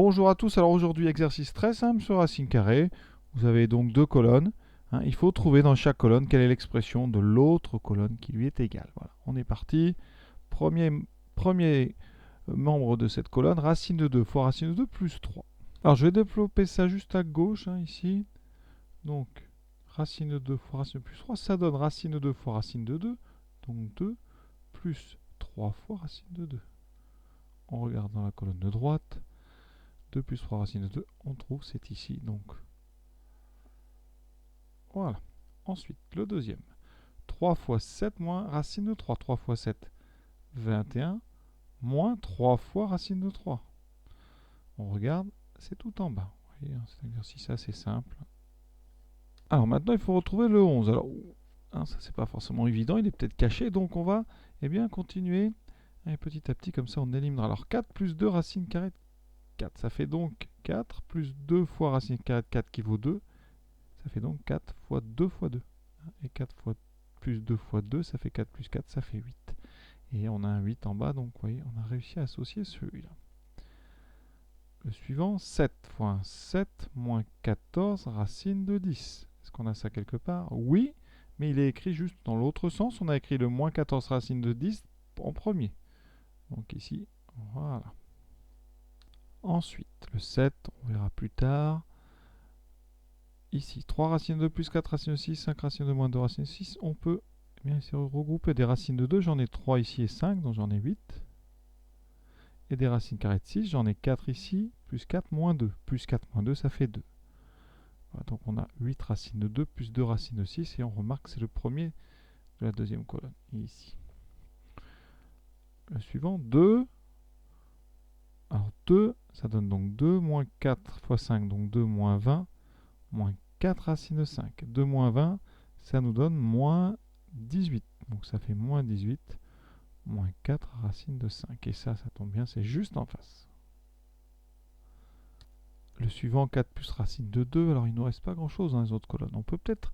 Bonjour à tous, alors aujourd'hui exercice très simple sur racine carrée. Vous avez donc deux colonnes. Il faut trouver dans chaque colonne quelle est l'expression de l'autre colonne qui lui est égale. Voilà, on est parti. Premier membre de cette colonne, racine de 2 fois racine de 2 plus 3. Alors je vais développer ça juste à gauche, ici. Donc racine de 2 fois racine de plus 3, ça donne racine de 2 fois racine de 2. Donc 2 plus 3 fois racine de 2. On regarde dans la colonne de droite. 2 plus 3 racine de 2, on trouve, c'est ici, donc. Voilà. Ensuite, le deuxième. 3 fois 7 moins racine de 3. 3 fois 7, 21, moins 3 fois racine de 3. On regarde, c'est tout en bas. Vous voyez, c'est un exercice assez simple. Alors maintenant, il faut retrouver le 11. Alors, ça, c'est pas forcément évident, il est peut-être caché, donc on va continuer. Et petit à petit, comme ça, on éliminera. Alors, 4 plus 2 racine carrée de 4. Ça fait donc 4 plus 2 fois racine carrée de 4 qui vaut 2. Ça fait donc 4 fois 2 fois 2. Et 4 fois plus 2 fois 2, ça fait 4 plus 4, ça fait 8. Et on a un 8 en bas, donc vous voyez, on a réussi à associer celui-là. Le suivant, 7 fois 1, 7 moins 14 racine de 10. Est-ce qu'on a ça quelque part? Oui, mais il est écrit juste dans l'autre sens. On a écrit le moins 14 racine de 10 en premier. Donc ici, voilà. Ensuite, le 7, on verra plus tard. Ici, 3 racines de 2 plus 4 racines de 6, 5 racines de moins 2 racines de 6. On peut regrouper des racines de 2. J'en ai 3 ici et 5, donc j'en ai 8. Et des racines carrées de 6, j'en ai 4 ici, plus 4 moins 2. Plus 4 moins 2, ça fait 2. Voilà, donc on a 8 racines de 2 plus 2 racines de 6. Et on remarque que c'est le premier de la deuxième colonne, ici. Le suivant, 2. Alors 2, ça donne donc 2 moins 4 fois 5, donc 2 moins 20, moins 4 racines de 5. 2 moins 20, ça nous donne moins 18. Donc ça fait moins 18, moins 4 racines de 5. Et ça tombe bien, c'est juste en face. Le suivant, 4 plus racine de 2. Alors il ne nous reste pas grand-chose dans les autres colonnes. On peut peut-être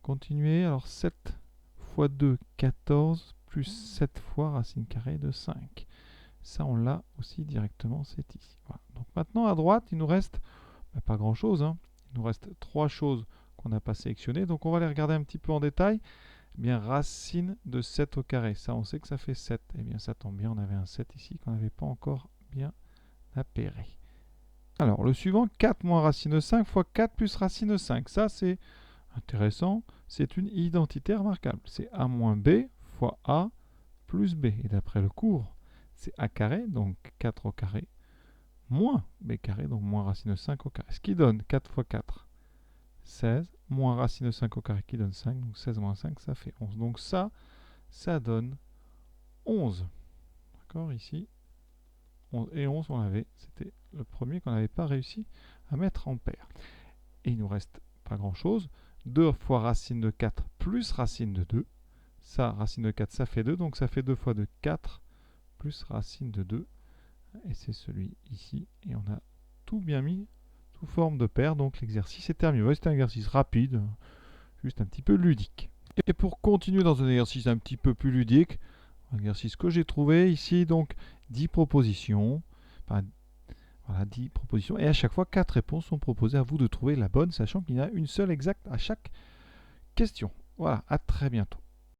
continuer. Alors 7 fois 2, 14, plus 7 fois racine carrée de 5. Ça, on l'a aussi directement, c'est ici. Voilà. Donc maintenant, à droite, il nous reste pas grand-chose. Il nous reste 3 choses qu'on n'a pas sélectionnées. Donc on va les regarder un petit peu en détail. Eh bien, racine de 7 au carré. Ça, on sait que ça fait 7. Eh bien, ça tombe bien, on avait un 7 ici qu'on n'avait pas encore bien appairé. Alors, le suivant, 4 moins racine de 5 fois 4 plus racine de 5. Ça, c'est intéressant. C'est une identité remarquable. C'est a moins b fois a plus b. Et d'après le cours, c'est a carré, donc 4 au carré, moins b carré, donc moins racine de 5 au carré. Ce qui donne 4 fois 4, 16, moins racine de 5 au carré qui donne 5, donc 16 moins 5, ça fait 11. Donc ça donne 11. D'accord, ici. 11 et 11, on l'avait. C'était le premier qu'on n'avait pas réussi à mettre en paire. Et il nous reste pas grand-chose. 2 fois racine de 4 plus racine de 2. Ça, racine de 4, ça fait 2. Donc ça fait 2 fois 2, 4 plus racine de 2. Et c'est celui ici. Et on a tout bien mis sous forme de paire. Donc l'exercice est terminé. C'est un exercice rapide, juste un petit peu ludique. Et pour continuer dans un exercice un petit peu plus ludique, un exercice que j'ai trouvé ici, donc 10 propositions. Enfin, voilà, 10 propositions. Et à chaque fois, 4 réponses sont proposées. À vous de trouver la bonne, sachant qu'il y en a une seule exacte à chaque question. Voilà, à très bientôt.